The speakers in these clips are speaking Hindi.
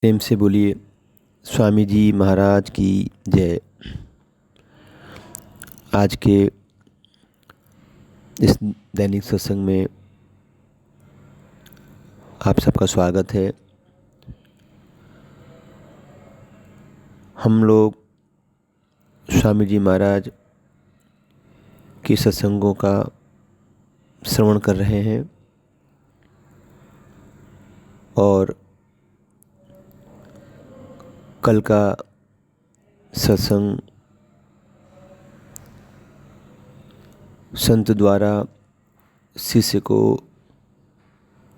प्रेम से बोलिए स्वामी जी महाराज की जय। आज के इस दैनिक सत्संग में आप सबका स्वागत है। हम लोग स्वामी जी महाराज के सत्संगों का श्रवण कर रहे हैं और कल का सत्संग संत द्वारा शिष्य को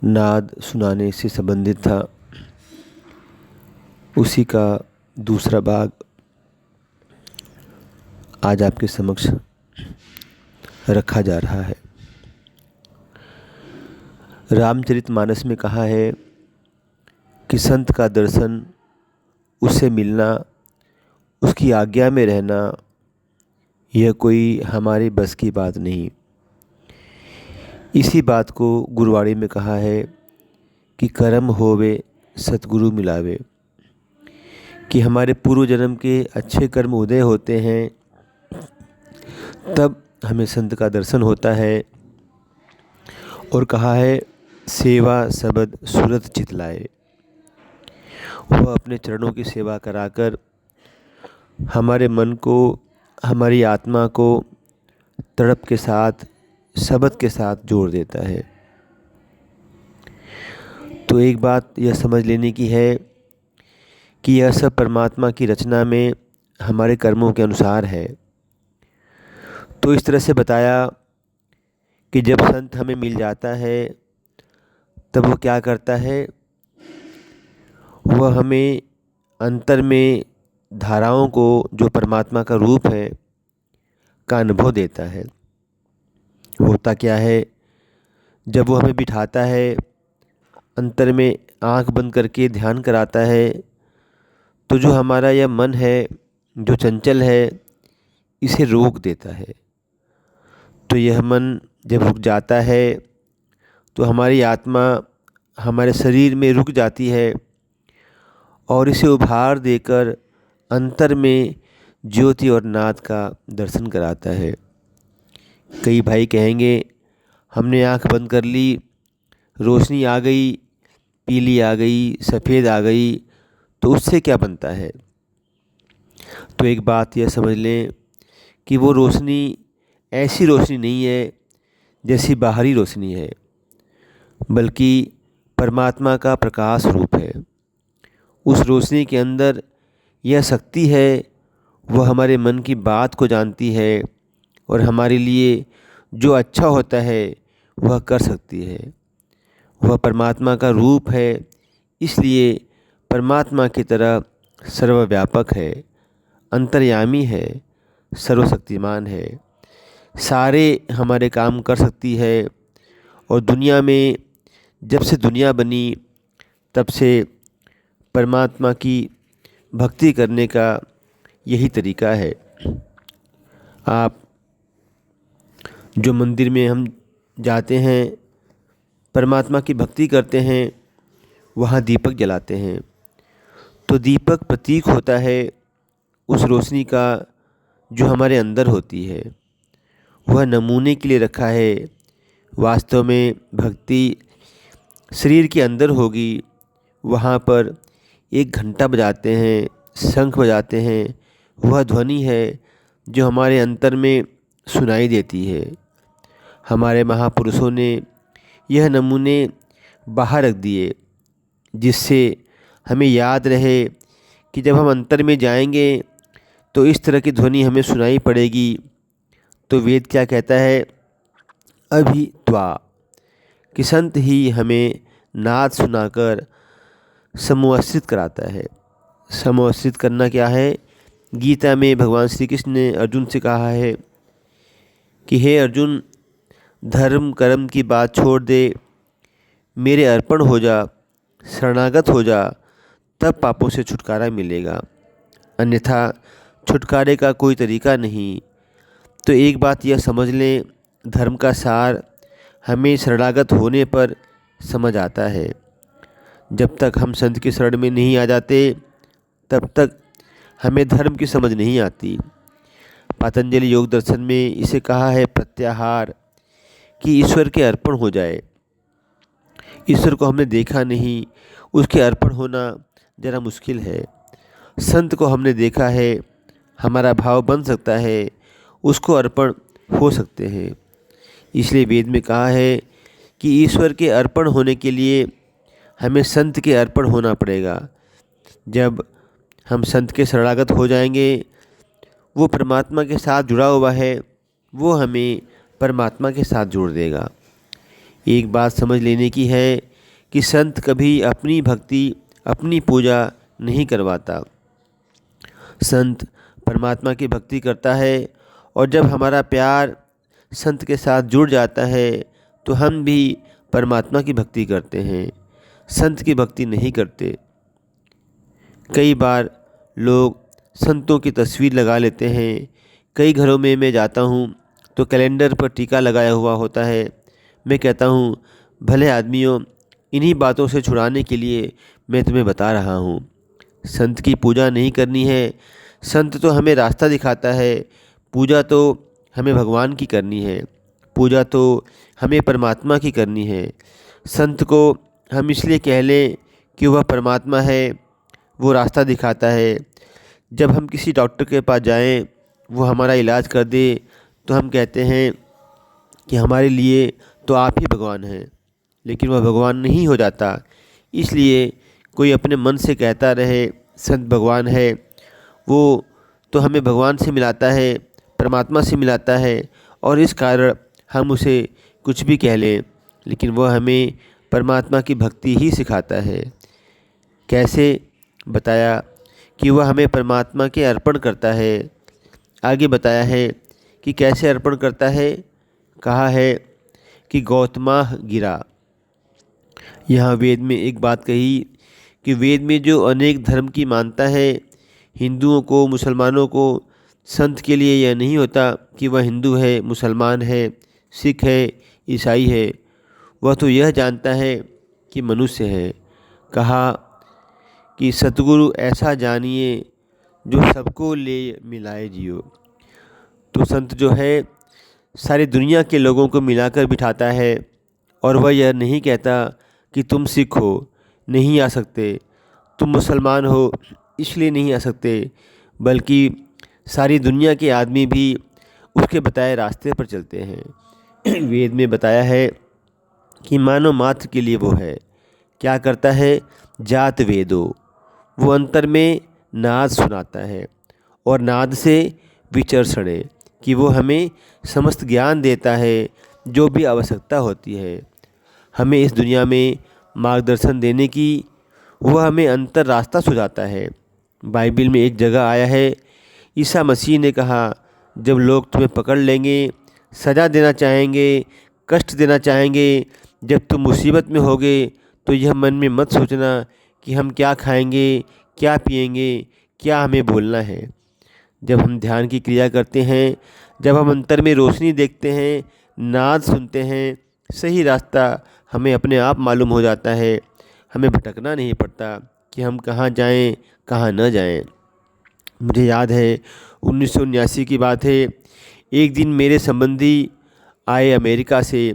नाद सुनाने से संबंधित था। उसी का दूसरा भाग आज आपके समक्ष रखा जा रहा है। रामचरितमानस में कहा है कि संत का दर्शन, उससे मिलना, उसकी आज्ञा में रहना, यह कोई हमारे बस की बात नहीं। इसी बात को गुरवाणी में कहा है कि कर्म होवे सतगुरु मिलावे, कि हमारे पूर्व जन्म के अच्छे कर्म उदय होते हैं तब हमें संत का दर्शन होता है। और कहा है सेवा सबद सूरत चितलाए, वह अपने चरणों की सेवा कराकर हमारे मन को, हमारी आत्मा को तड़प के साथ, शब्द के साथ जोड़ देता है। तो एक बात यह समझ लेने की है कि यह सब परमात्मा की रचना में हमारे कर्मों के अनुसार है। तो इस तरह से बताया कि जब संत हमें मिल जाता है तब वो क्या करता है, वह हमें अंतर में धाराओं को, जो परमात्मा का रूप है, का अनुभव देता है। होता क्या है, जब वो हमें बिठाता है, अंतर में आंख बंद करके ध्यान कराता है, तो जो हमारा यह मन है, जो चंचल है, इसे रोक देता है। तो यह मन जब रुक जाता है तो हमारी आत्मा हमारे शरीर में रुक जाती है और इसे उभार देकर अंतर में ज्योति और नाद का दर्शन कराता है। कई भाई कहेंगे हमने आंख बंद कर ली, रोशनी आ गई, पीली आ गई, सफ़ेद आ गई, तो उससे क्या बनता है। तो एक बात यह समझ लें कि वो रोशनी ऐसी रोशनी नहीं है जैसी बाहरी रोशनी है, बल्कि परमात्मा का प्रकाश रूप है। उस रोशनी के अंदर यह शक्ति है, वह हमारे मन की बात को जानती है और हमारे लिए जो अच्छा होता है वह कर सकती है। वह परमात्मा का रूप है, इसलिए परमात्मा की तरह सर्वव्यापक है, अंतर्यामी है, सर्वशक्तिमान है, सारे हमारे काम कर सकती है। और दुनिया में जब से दुनिया बनी तब से परमात्मा की भक्ति करने का यही तरीका है। आप जो मंदिर में हम जाते हैं, परमात्मा की भक्ति करते हैं, वहाँ दीपक जलाते हैं। तो दीपक प्रतीक होता है उस रोशनी का जो हमारे अंदर होती है। वह नमूने के लिए रखा है। वास्तव में भक्ति शरीर के अंदर होगी, वहाँ पर एक घंटा बजाते हैं, शंख बजाते हैं, वह ध्वनि है जो हमारे अंतर में सुनाई देती है। हमारे महापुरुषों ने यह नमूने बाहर रख दिए, जिससे हमें याद रहे कि जब हम अंतर में जाएंगे तो इस तरह की ध्वनि हमें सुनाई पड़ेगी। तो वेद क्या कहता है, अभी त्वा, कि संत ही हमें नाद सुनाकर समवस्थित कराता है। समवस्थित करना क्या है, गीता में भगवान श्री कृष्ण ने अर्जुन से कहा है कि हे अर्जुन, धर्म कर्म की बात छोड़ दे, मेरे अर्पण हो जा, शरणागत हो जा, तब पापों से छुटकारा मिलेगा, अन्यथा छुटकारे का कोई तरीका नहीं। तो एक बात यह समझ लें, धर्म का सार हमें शरणागत होने पर समझ आता है। जब तक हम संत की शरण में नहीं आ जाते तब तक हमें धर्म की समझ नहीं आती। पतंजलि योग दर्शन में इसे कहा है प्रत्याहार, कि ईश्वर के अर्पण हो जाए। ईश्वर को हमने देखा नहीं, उसके अर्पण होना ज़रा मुश्किल है। संत को हमने देखा है, हमारा भाव बन सकता है, उसको अर्पण हो सकते हैं। इसलिए वेद में कहा है कि ईश्वर के अर्पण होने के लिए हमें संत के अर्पण होना पड़ेगा। जब हम संत के शरणागत हो जाएंगे, वो परमात्मा के साथ जुड़ा हुआ है, वो हमें परमात्मा के साथ जोड़ देगा। एक बात समझ लेने की है कि संत कभी अपनी भक्ति, अपनी पूजा नहीं करवाता। संत परमात्मा की भक्ति करता है, और जब हमारा प्यार संत के साथ जुड़ जाता है तो हम भी परमात्मा की भक्ति करते हैं, संत की भक्ति नहीं करते। कई बार लोग संतों की तस्वीर लगा लेते हैं। कई घरों में मैं जाता हूँ तो कैलेंडर पर टीका लगाया हुआ होता है। मैं कहता हूँ, भले आदमियों, इन्हीं बातों से छुड़ाने के लिए मैं तुम्हें बता रहा हूँ। संत की पूजा नहीं करनी है। संत तो हमें रास्ता दिखाता है, पूजा तो हमें भगवान की करनी है, पूजा तो हमें परमात्मा की करनी है। संत को हम इसलिए कह लें कि वह परमात्मा है, वो रास्ता दिखाता है। जब हम किसी डॉक्टर के पास जाएं, वो हमारा इलाज कर दे, तो हम कहते हैं कि हमारे लिए तो आप ही भगवान हैं, लेकिन वह भगवान नहीं हो जाता। इसलिए कोई अपने मन से कहता रहे संत भगवान है, वो तो हमें भगवान से मिलाता है, परमात्मा से मिलाता है, और इस कारण हम उसे कुछ भी कह लें, लेकिन वह हमें परमात्मा की भक्ति ही सिखाता है। कैसे? बताया कि वह हमें परमात्मा के अर्पण करता है। आगे बताया है कि कैसे अर्पण करता है। कहा है कि गौतमाह गिरा। यहाँ वेद में एक बात कही कि वेद में जो अनेक धर्म की मानता है, हिंदुओं को, मुसलमानों को, संत के लिए यह नहीं होता कि वह हिंदू है, मुसलमान है, सिख है, ईसाई है। वह तो यह जानता है कि मनुष्य है। कहा कि सतगुरु ऐसा जानिए जो सबको ले मिलाए जियो। तो संत जो है सारी दुनिया के लोगों को मिलाकर बिठाता है, और वह यह नहीं कहता कि तुम सिख हो, नहीं आ सकते, तुम मुसलमान हो, इसलिए नहीं आ सकते, बल्कि सारी दुनिया के आदमी भी उसके बताए रास्ते पर चलते हैं। वेद में बताया है कि मानव मात्र के लिए वो है। क्या करता है? जात वेदो, वो अंतर में नाद सुनाता है, और नाद से विचर्षणे, कि वो हमें समस्त ज्ञान देता है जो भी आवश्यकता होती है। हमें इस दुनिया में मार्गदर्शन देने की, वह हमें अंतर रास्ता सुझाता है। बाइबल में एक जगह आया है, ईसा मसीह ने कहा, जब लोग तुम्हें पकड़ लेंगे, सज़ा देना चाहेंगे, कष्ट देना चाहेंगे, जब तुम मुसीबत में होगे, तो यह मन में मत सोचना कि हम क्या खाएंगे, क्या पिएंगे, क्या हमें बोलना है। जब हम ध्यान की क्रिया करते हैं, जब हम अंतर में रोशनी देखते हैं, नाद सुनते हैं, सही रास्ता हमें अपने आप मालूम हो जाता है। हमें भटकना नहीं पड़ता कि हम कहाँ जाएं, कहाँ न जाएं। मुझे याद है 1979 की बात है। एक दिन मेरे संबंधी आए अमेरिका से।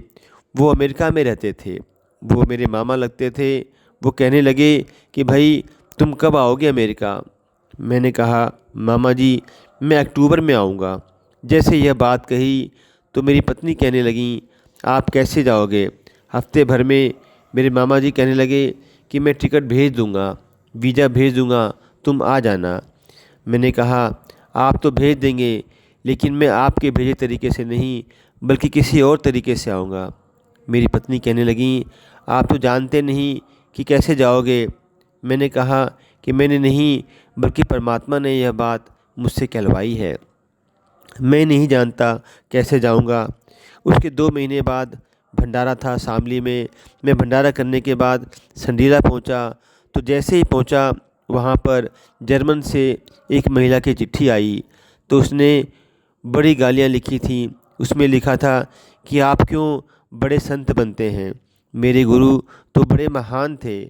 वो अमेरिका में रहते थे, वो मेरे मामा लगते थे। वो कहने लगे कि भाई तुम कब आओगे अमेरिका? मैंने कहा, मामा जी मैं अक्टूबर में आऊँगा। जैसे यह बात कही तो मेरी पत्नी कहने लगी, आप कैसे जाओगे? हफ्ते भर में मेरे मामा जी कहने लगे कि मैं टिकट भेज दूँगा, वीज़ा भेज दूँगा, तुम आ जाना। मैंने कहा, आप तो भेज देंगे, लेकिन मैं आपके भेजे तरीके से नहीं, बल्कि किसी और तरीके से आऊँगा। मेरी पत्नी कहने लगी, आप तो जानते नहीं कि कैसे जाओगे। मैंने कहा कि मैंने नहीं, बल्कि परमात्मा ने यह बात मुझसे कहलवाई है। मैं नहीं जानता कैसे जाऊंगा। उसके 2 महीने बाद भंडारा था शामली में। मैं भंडारा करने के बाद संडीला पहुंचा। तो जैसे ही पहुंचा, वहां पर जर्मन से एक महिला की चिट्ठी आई। तो उसने बड़ी गालियां लिखी थी। उसमें लिखा था कि आप क्यों बड़े संत बनते हैं, मेरे गुरु तो बड़े महान थे,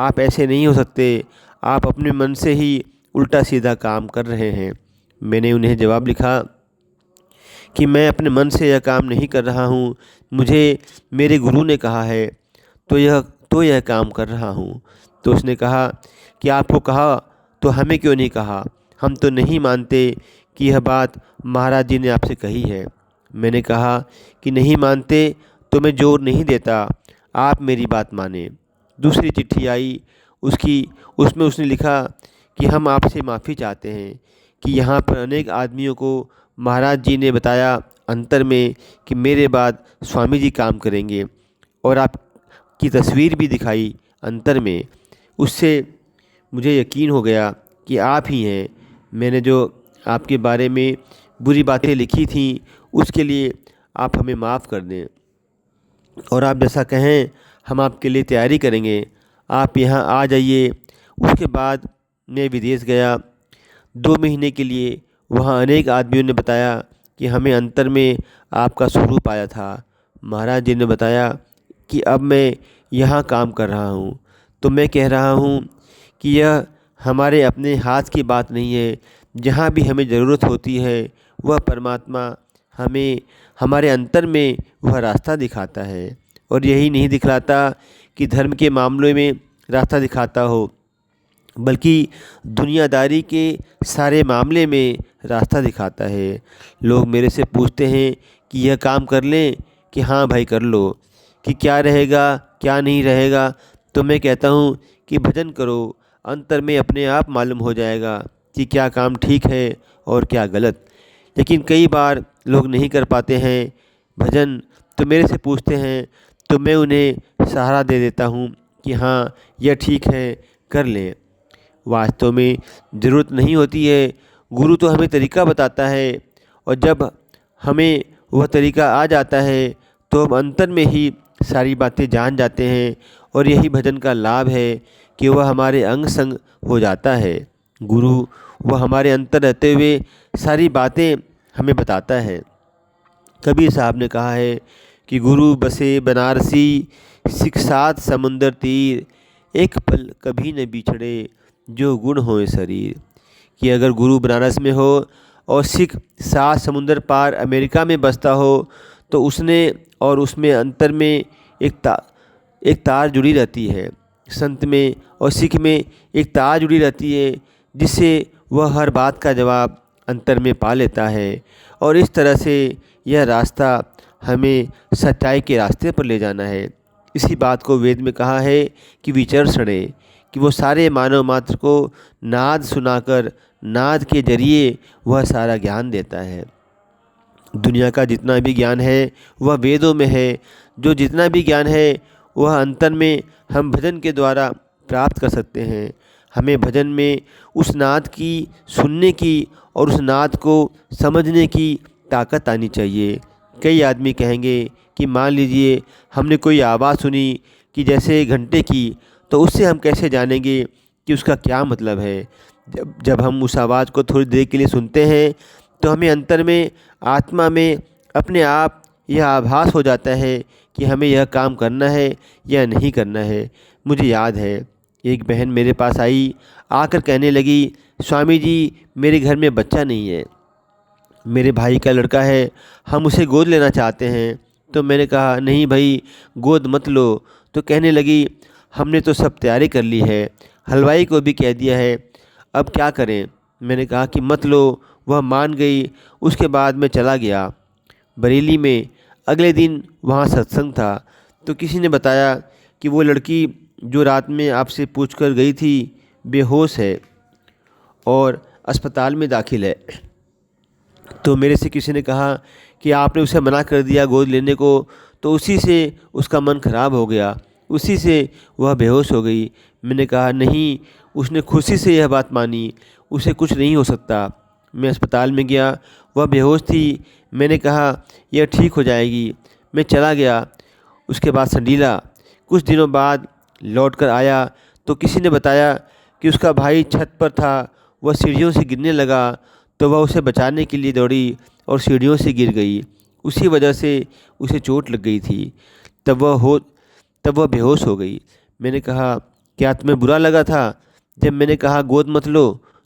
आप ऐसे नहीं हो सकते, आप अपने मन से ही उल्टा सीधा काम कर रहे हैं। मैंने उन्हें जवाब लिखा कि मैं अपने मन से यह काम नहीं कर रहा हूँ, मुझे मेरे गुरु ने कहा है तो यह काम कर रहा हूँ। तो उसने कहा कि आपको कहा तो हमें क्यों नहीं कहा, हम तो नहीं मानते कि यह बात महाराज जी ने आपसे कही है। मैंने कहा कि नहीं मानते तो मैं जोर नहीं देता, आप मेरी बात माने। दूसरी चिट्ठी आई उसमें उसने लिखा कि हम आपसे माफ़ी चाहते हैं कि यहाँ पर अनेक आदमियों को महाराज जी ने बताया अंतर में कि मेरे बाद स्वामी जी काम करेंगे, और आपकी तस्वीर भी दिखाई अंतर में। उससे मुझे यकीन हो गया कि आप ही हैं। मैंने जो आपके बारे में बुरी बातें लिखी थी उसके लिए आप हमें माफ़ कर दें, और आप जैसा कहें हम आपके लिए तैयारी करेंगे, आप यहाँ आ जाइए। उसके बाद मैं विदेश गया 2 महीने के लिए। वहाँ अनेक आदमियों ने बताया कि हमें अंतर में आपका स्वरूप आया था। महाराज जी ने बताया कि अब मैं यहाँ काम कर रहा हूँ, तो मैं कह रहा हूँ कि यह हमारे अपने हाथ की बात नहीं है। जहाँ भी हमें ज़रूरत होती है वह परमात्मा हमें हमारे अंतर में वह रास्ता दिखाता है, और यही नहीं दिखलाता कि धर्म के मामलों में रास्ता दिखाता हो, बल्कि दुनियादारी के सारे मामले में रास्ता दिखाता है। लोग मेरे से पूछते हैं कि यह काम कर लें, कि हाँ भाई कर लो, कि क्या रहेगा क्या नहीं रहेगा। तो मैं कहता हूँ कि भजन करो, अंतर में अपने आप मालूम हो जाएगा कि क्या काम ठीक है और क्या गलत। लेकिन कई बार लोग नहीं कर पाते हैं भजन, तो मेरे से पूछते हैं, तो मैं उन्हें सहारा दे देता हूँ कि हाँ यह ठीक है, कर लें। वास्तव में ज़रूरत नहीं होती है, गुरु तो हमें तरीका बताता है, और जब हमें वह तरीका आ जाता है तो हम अंतर में ही सारी बातें जान जाते हैं। और यही भजन का लाभ है कि वह हमारे अंग संग हो जाता है। गुरु वह हमारे अंतर रहते हुए सारी बातें हमें बताता है। कबीर साहब ने कहा है कि गुरु बसे बनारसी, सिख सात समुंदर तीर, एक पल कभी न बिछड़े जो गुण होए शरीर। कि अगर गुरु बनारस में हो और सिख 7 समुंदर पार अमेरिका में बसता हो, तो उसने और उसमें अंतर में एक तार जुड़ी रहती है। संत में और सिख में एक तार जुड़ी रहती है, जिससे वह हर बात का जवाब अंतर में पा लेता है। और इस तरह से यह रास्ता हमें सच्चाई के रास्ते पर ले जाना है। इसी बात को वेद में कहा है कि विचर्षणे, कि वो सारे मानव मात्र को नाद सुनाकर नाद के जरिए वह सारा ज्ञान देता है। दुनिया का जितना भी ज्ञान है वह वेदों में है। जो जितना भी ज्ञान है वह अंतर में हम भजन के द्वारा प्राप्त कर सकते हैं। हमें भजन में उस नाद की सुनने की और उस नाद को समझने की ताकत आनी चाहिए। कई आदमी कहेंगे कि मान लीजिए हमने कोई आवाज़ सुनी कि जैसे घंटे की, तो उससे हम कैसे जानेंगे कि उसका क्या मतलब है। जब हम उस आवाज़ को थोड़ी देर के लिए सुनते हैं तो हमें अंतर में आत्मा में अपने आप यह आभास हो जाता है कि हमें यह काम करना है या नहीं करना है। मुझे याद है एक बहन मेरे पास आई, आकर कहने लगी, स्वामी जी मेरे घर में बच्चा नहीं है, मेरे भाई का लड़का है, हम उसे गोद लेना चाहते हैं। तो मैंने कहा नहीं भाई गोद मत लो। तो कहने लगी हमने तो सब तैयारी कर ली है, हलवाई को भी कह दिया है, अब क्या करें। मैंने कहा कि मत लो। वह मान गई। उसके बाद मैं चला गया बरेली में। अगले दिन वहाँ सत्संग था, तो किसी ने बताया कि वो लड़की जो रात में आपसे पूछ कर गई थी बेहोश है और अस्पताल में दाखिल है। तो मेरे से किसी ने कहा कि आपने उसे मना कर दिया गोद लेने को, तो उसी से उसका मन खराब हो गया, उसी से वह बेहोश हो गई। मैंने कहा नहीं, उसने खुशी से यह बात मानी, उसे कुछ नहीं हो सकता। मैं अस्पताल में गया, वह बेहोश थी। मैंने कहा यह ठीक हो जाएगी। मैं चला गया। उसके बाद संडीला कुछ दिनों बाद लौट कर आया, तो किसी ने बताया कि उसका भाई छत पर था, वह सीढ़ियों से गिरने लगा, तो वह उसे बचाने के लिए दौड़ी और सीढ़ियों से गिर गई। उसी वजह से उसे चोट लग गई थी। तब वह बेहोश हो गई। मैंने कहा क्या तुम्हें बुरा लगा था जब मैंने कहा गोद मत लो?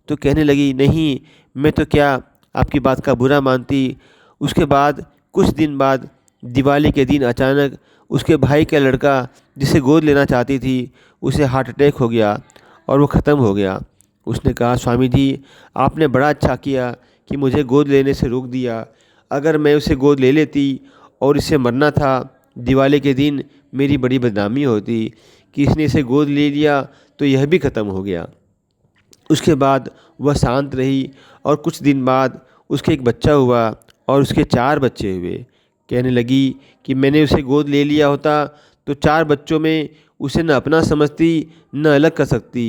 तो कहने लगी, नहीं, मैं तो क्या आपकी बात का बुरा मानती। उसके बाद कुछ दिन बाद दिवाली के दिन अचानक उसके भाई का लड़का जिसे गोद लेना चाहती थी उसे हार्ट अटैक हो गया और वो ख़त्म हो गया। उसने कहा, स्वामी जी, आपने बड़ा अच्छा किया कि मुझे गोद लेने से रोक दिया। अगर मैं उसे गोद ले लेती और इसे मरना था दिवाली के दिन, मेरी बड़ी बदनामी होती कि इसने इसे गोद ले लिया तो यह भी ख़त्म हो गया। उसके बाद वह शांत रही और कुछ दिन बाद उसके एक बच्चा हुआ और उसके 4 बच्चे हुए। कहने लगी कि मैंने उसे गोद ले लिया होता तो 4 बच्चों में उसे न अपना समझती न अलग कर सकती।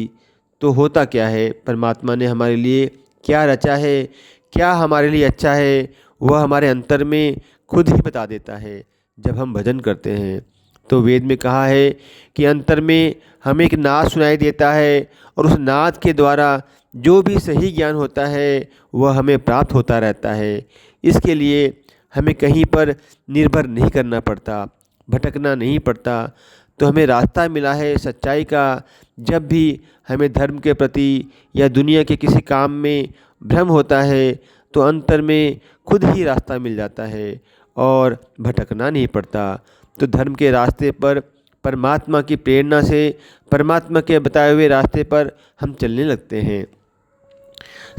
तो होता क्या है, परमात्मा ने हमारे लिए क्या रचा है, क्या हमारे लिए अच्छा है, वह हमारे अंतर में खुद ही बता देता है जब हम भजन करते हैं। तो वेद में कहा है कि अंतर में हमें एक नाद सुनाई देता है और उस नाद के द्वारा जो भी सही ज्ञान होता है वह हमें प्राप्त होता रहता है। इसके लिए हमें कहीं पर निर्भर नहीं करना पड़ता, भटकना नहीं पड़ता। तो हमें रास्ता मिला है सच्चाई का। जब भी हमें धर्म के प्रति या दुनिया के किसी काम में भ्रम होता है तो अंतर में खुद ही रास्ता मिल जाता है और भटकना नहीं पड़ता। तो धर्म के रास्ते पर परमात्मा की प्रेरणा से, परमात्मा के बताए हुए रास्ते पर हम चलने लगते हैं।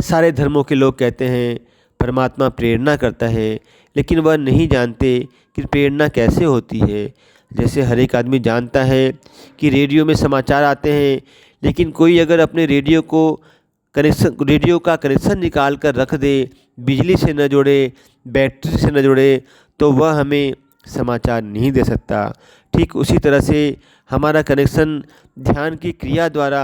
सारे धर्मों के लोग कहते हैं परमात्मा प्रेरणा करता है, लेकिन वह नहीं जानते कि प्रेरणा कैसे होती है। जैसे हर एक आदमी जानता है कि रेडियो में समाचार आते हैं, लेकिन कोई अगर अपने रेडियो का कनेक्शन निकाल कर रख दे, बिजली से न जोड़े, बैटरी से न जोड़े, तो वह हमें समाचार नहीं दे सकता। ठीक उसी तरह से हमारा कनेक्शन ध्यान की क्रिया द्वारा,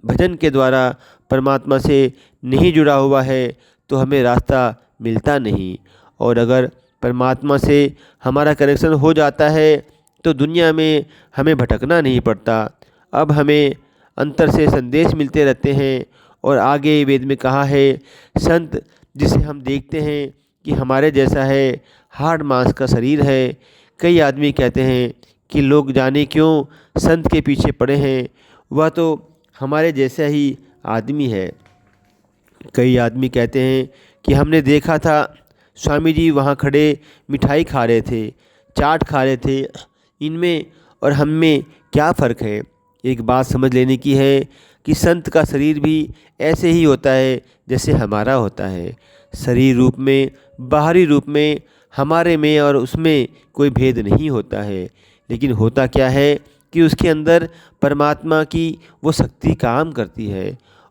भजन के द्वारा परमात्मा से नहीं जुड़ा हुआ है तो हमें रास्ता मिलता नहीं। और अगर परमात्मा से हमारा कनेक्शन हो जाता है तो दुनिया में हमें भटकना नहीं पड़ता। अब हमें अंतर से संदेश मिलते रहते हैं। और आगे वेद में कहा है, संत जिसे हम देखते हैं कि हमारे जैसा है, हाड़ मांस का शरीर है। कई आदमी कहते हैं कि लोग जाने क्यों संत के पीछे पड़े हैं, वह तो हमारे जैसा ही आदमी है। कई आदमी कहते हैं कि हमने देखा था स्वामी जी वहाँ खड़े मिठाई खा रहे थे, चाट खा रहे थे, इनमें और हम में क्या फ़र्क है। एक बात समझ लेने की है कि संत का शरीर भी ऐसे ही होता है जैसे हमारा होता है। शरीर रूप में, बाहरी रूप में हमारे में और उसमें कोई भेद नहीं होता है। लेकिन होता क्या है कि उसके अंदर परमात्मा की वो शक्ति काम करती है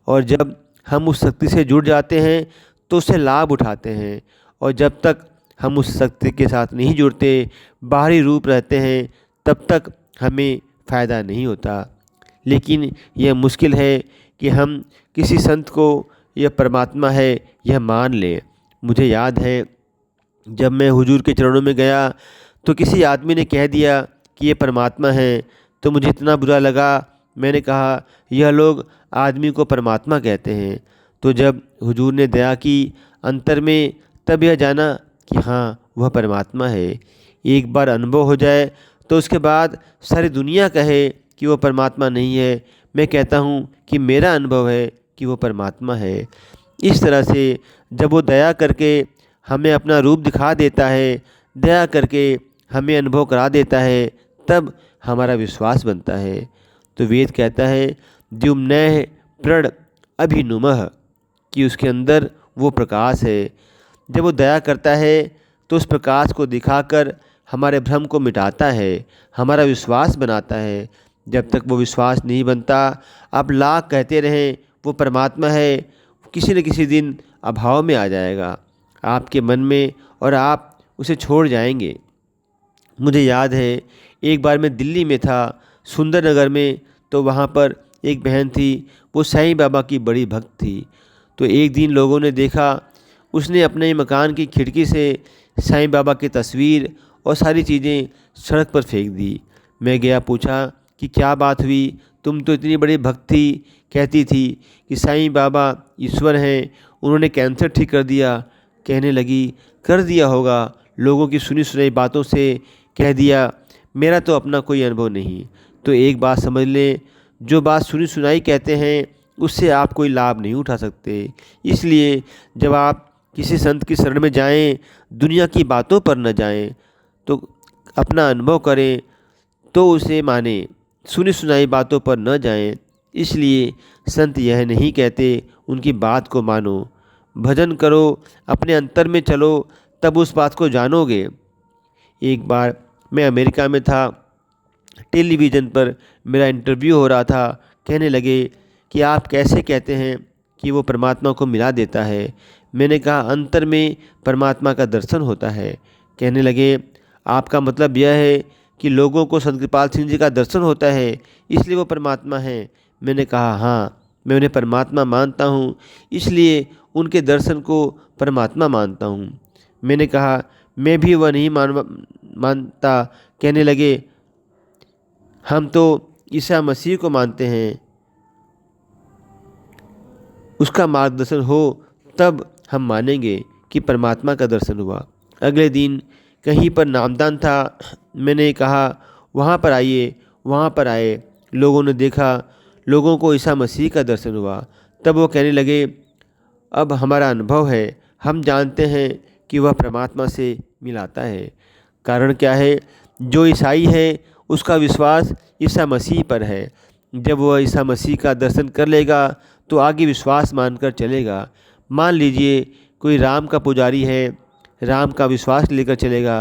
और जब हम उस शक्ति से जुड़ जाते हैं तो उससे लाभ उठाते हैं। और जब तक हम उस शक्ति के साथ नहीं जुड़ते, बाहरी रूप रहते हैं, तब तक हमें फ़ायदा नहीं होता। लेकिन यह मुश्किल है कि हम किसी संत को यह परमात्मा है यह मान लें। मुझे याद है जब मैं हुजूर के चरणों में गया तो किसी आदमी ने कह दिया कि ये परमात्मा है, तो मुझे इतना बुरा लगा। मैंने कहा, यह लोग आदमी को परमात्मा कहते हैं। तो जब हुजूर ने दया की अंतर में, तब यह जाना कि हाँ वह परमात्मा है। एक बार अनुभव हो जाए तो उसके बाद सारी दुनिया कहे कि वो परमात्मा नहीं है, मैं कहता हूँ कि मेरा अनुभव है कि वो परमात्मा है। इस तरह से जब वो दया करके हमें अपना रूप दिखा देता है, दया करके हमें अनुभव करा देता है, तब हमारा विश्वास बनता है। तो वेद कहता है, द्युम्नैः प्रण अभिनुमः, कि उसके अंदर वो प्रकाश है। जब वो दया करता है तो उस प्रकाश को दिखाकर हमारे भ्रम को मिटाता है, हमारा विश्वास बनाता है। जब तक वो विश्वास नहीं बनता, आप लाख कहते रहें वो परमात्मा है, किसी न किसी दिन अभाव में आ जाएगा आपके मन में और आप उसे छोड़ जाएंगे। मुझे याद है एक बार मैं दिल्ली में था, सुंदर नगर में, तो वहाँ पर एक बहन थी, वो साईं बाबा की बड़ी भक्त थी। तो एक दिन लोगों ने देखा, उसने अपने मकान की खिड़की से साईं बाबा की तस्वीर और सारी चीज़ें सड़क पर फेंक दी। मैं गया, पूछा कि क्या बात हुई, तुम तो इतनी बड़ी भक्त थी, कहती थी कि साईं बाबा ईश्वर हैं, उन्होंने कैंसर ठीक कर दिया। कहने लगी, कर दिया होगा, लोगों की सुनी सुनाई बातों से कह दिया, मेरा तो अपना कोई अनुभव नहीं। तो एक बात समझ लें, जो बात सुनी सुनाई कहते हैं उससे आप कोई लाभ नहीं उठा सकते। इसलिए जब आप किसी संत की शरण में जाएं, दुनिया की बातों पर न जाएं, तो अपना अनुभव करें तो उसे माने, सुनी सुनाई बातों पर न जाएं। इसलिए संत यह नहीं कहते उनकी बात को मानो, भजन करो, अपने अंतर में चलो, तब उस बात को जानोगे। एक बार मैं अमेरिका में था, टेलीविज़न पर मेरा इंटरव्यू हो रहा था। कहने लगे कि आप कैसे कहते हैं कि वो परमात्मा को मिला देता है। मैंने कहा अंतर में परमात्मा का दर्शन होता है। कहने लगे आपका मतलब यह है कि लोगों को संत कृपाल सिंह जी का दर्शन होता है इसलिए वो परमात्मा है। मैंने कहा हाँ, मैं उन्हें परमात्मा मानता हूँ, इसलिए उनके दर्शन को परमात्मा मानता हूँ। मैंने कहा मैं भी वह नहीं मानता। कहने लगे हम तो ईसा मसीह को मानते हैं, उसका मार्गदर्शन हो तब हम मानेंगे कि परमात्मा का दर्शन हुआ। अगले दिन कहीं पर नामदान था। मैंने कहा वहाँ पर आइए। वहाँ पर आए, लोगों ने देखा, लोगों को ईसा मसीह का दर्शन हुआ। तब वो कहने लगे अब हमारा अनुभव है, हम जानते हैं कि वह परमात्मा से मिलाता है। कारण क्या है? जो ईसाई है उसका विश्वास ईसा मसीह पर है। जब वह ईसा मसीह का दर्शन कर लेगा तो आगे विश्वास मानकर चलेगा। मान लीजिए कोई राम का पुजारी है, राम का विश्वास लेकर चलेगा।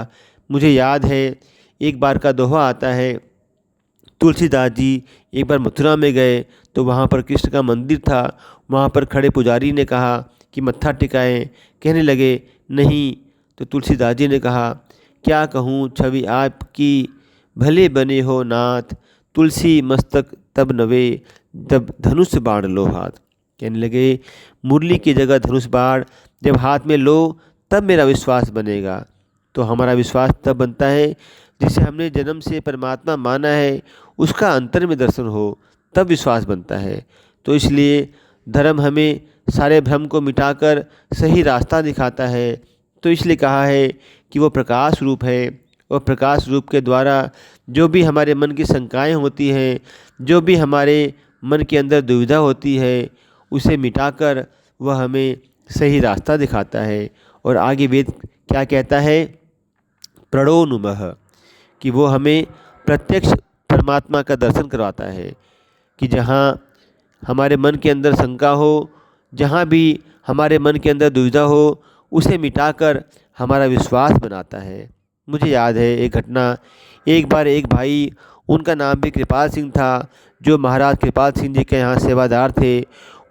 मुझे याद है एक बार का दोहा आता है, तुलसीदास जी एक बार मथुरा में गए तो वहाँ पर कृष्ण का मंदिर था। वहाँ पर खड़े पुजारी ने कहा कि मत्था टिकाएं। कहने लगे नहीं। तो तुलसीदास जी ने कहा क्या कहूँ छवि आपकी, भले बने हो नाथ, तुलसी मस्तक तब नवे, तब धनुष बाण लो हाथ। कहने लगे मुरली की जगह धनुष बाण जब हाथ में लो तब मेरा विश्वास बनेगा। तो हमारा विश्वास तब बनता है जिसे हमने जन्म से परमात्मा माना है, उसका अंतर में दर्शन हो, तब विश्वास बनता है। तो इसलिए धर्म हमें सारे भ्रम को मिटाकर सही रास्ता दिखाता है। तो इसलिए कहा है कि वो प्रकाश रूप है, और प्रकाश रूप के द्वारा जो भी हमारे मन की शंकाएं होती हैं, जो भी हमारे मन के अंदर दुविधा होती है, उसे मिटाकर वह हमें सही रास्ता दिखाता है। और आगे वेद क्या कहता है? प्रणो नुमः, कि वो हमें प्रत्यक्ष परमात्मा का दर्शन करवाता है। कि जहाँ हमारे मन के अंदर शंका हो, जहाँ भी हमारे मन के अंदर दुविधा हो, उसे मिटाकर हमारा विश्वास बनाता है। मुझे याद है एक घटना, एक बार एक भाई, उनका नाम भी कृपाल सिंह था, जो महाराज कृपाल सिंह जी के यहाँ सेवादार थे।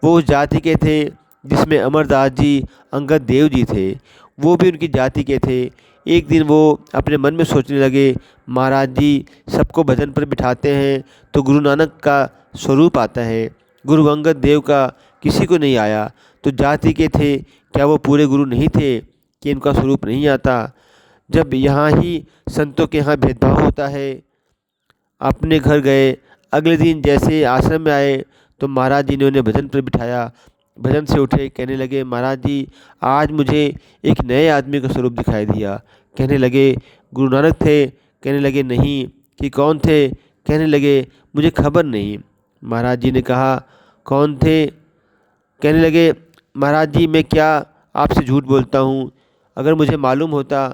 वो उस जाति के थे जिसमें अमरदास जी, अंगद देव जी थे, वो भी उनकी जाति के थे। एक दिन वो अपने मन में सोचने लगे महाराज जी सबको भजन पर बिठाते हैं तो गुरु नानक का स्वरूप आता है, गुरु अंगद देव का किसी को नहीं आया, तो जाति के थे, क्या वो पूरे गुरु नहीं थे कि इनका स्वरूप नहीं आता? जब यहाँ ही संतों के यहाँ भेदभाव होता है। अपने घर गए, अगले दिन जैसे आश्रम में आए तो महाराज जी ने उन्हें भजन पर बिठाया। भजन से उठे, कहने लगे महाराज जी आज मुझे एक नए आदमी का स्वरूप दिखाई दिया। कहने लगे गुरु नानक थे? कहने लगे नहीं। कि कौन थे? कहने लगे मुझे खबर नहीं। महाराज जी ने कहा कौन थे? कहने लगे महाराज जी मैं क्या आपसे झूठ बोलता हूँ, अगर मुझे मालूम होता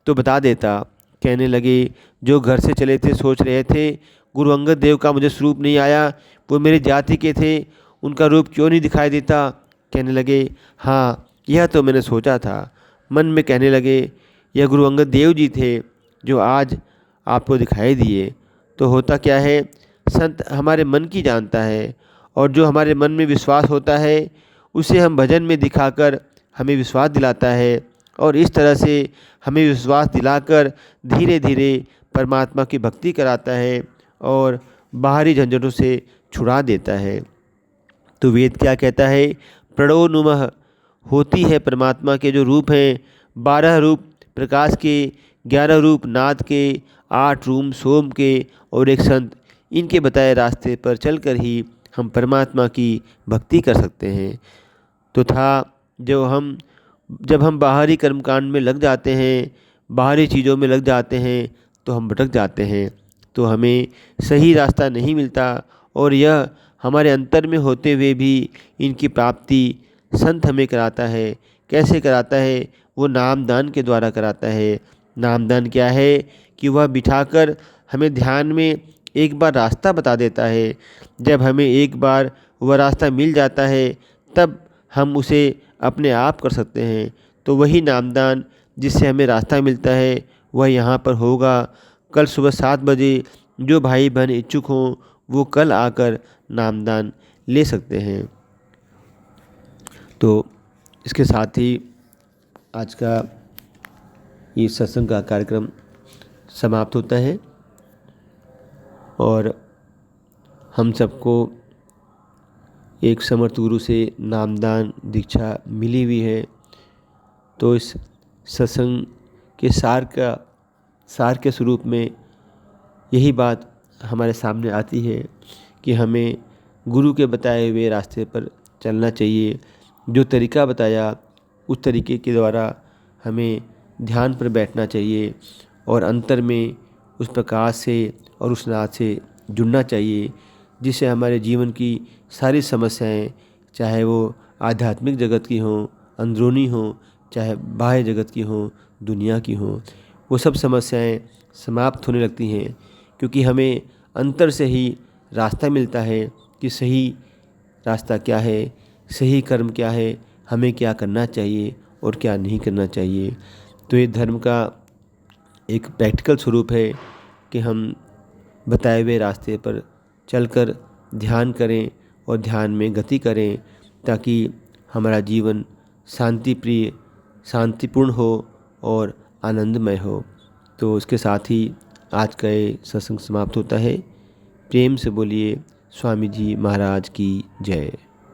तो बता देता। कहने लगे जो घर से चले थे सोच रहे थे गुरु अंगद देव का मुझे स्वरूप नहीं आया, वो मेरी जाति के थे, उनका रूप क्यों नहीं दिखाई देता? कहने लगे हाँ यह तो मैंने सोचा था। मन में कहने लगे यह गुरु अंगद देव जी थे जो आज आपको दिखाई दिए। तो होता क्या है, संत हमारे मन की जानता है, और जो हमारे मन में विश्वास होता है उसे हम भजन में दिखाकर हमें विश्वास दिलाता है, और इस तरह से हमें विश्वास दिलाकर धीरे धीरे परमात्मा की भक्ति कराता है और बाहरी झंझटों से छुड़ा देता है। तो वेद क्या कहता है? प्रणो नुमः, होती है परमात्मा के जो रूप हैं 12 रूप प्रकाश के, 11 रूप नाद के, 8 रूप सोम के, और एक संत, इनके बताए रास्ते पर चलकर ही हम परमात्मा की भक्ति कर सकते हैं। तो था जब हम बाहरी कर्मकांड में लग जाते हैं, बाहरी चीज़ों में लग जाते हैं, तो हम भटक जाते हैं, तो हमें सही रास्ता नहीं मिलता और यह हमारे अंतर में होते हुए भी इनकी प्राप्ति संत हमें कराता है। कैसे कराता है? वो नामदान के द्वारा कराता है। नामदान क्या है कि वह बिठाकर हमें ध्यान में एक बार रास्ता बता देता है। जब हमें एक बार वह रास्ता मिल जाता है तब हम उसे अपने आप कर सकते हैं। तो वही नामदान जिससे हमें रास्ता मिलता है वह यहाँ पर होगा कल सुबह 7 बजे। जो भाई बहन इच्छुक हों वो कल आकर नामदान ले सकते हैं। तो इसके साथ ही आज का ये सत्संग का कार्यक्रम समाप्त होता है और हम सबको एक समर्थ गुरु से नामदान दीक्षा मिली हुई है। तो इस सत्संग के सार के स्वरूप में यही बात हमारे सामने आती है कि हमें गुरु के बताए हुए रास्ते पर चलना चाहिए। जो तरीका बताया उस तरीके के द्वारा हमें ध्यान पर बैठना चाहिए और अंतर में उस प्रकाश से और उस नाद से जुड़ना चाहिए, जिससे हमारे जीवन की सारी समस्याएं, चाहे वो आध्यात्मिक जगत की हों, अंदरूनी हों, चाहे बाह्य जगत की हों, दुनिया की हों, वो सब समस्याएं समाप्त होने लगती हैं। क्योंकि हमें अंतर से ही रास्ता मिलता है कि सही रास्ता क्या है, सही कर्म क्या है, हमें क्या करना चाहिए और क्या नहीं करना चाहिए। तो ये धर्म का एक प्रैक्टिकल स्वरूप है कि हम बताए हुए रास्ते पर चलकर ध्यान करें और ध्यान में गति करें, ताकि हमारा जीवन शांतिप्रिय, शांतिपूर्ण हो और आनंदमय हो। तो इसके साथ ही आज का ये सत्संग समाप्त होता है। प्रेम से बोलिए स्वामी जी महाराज की जय।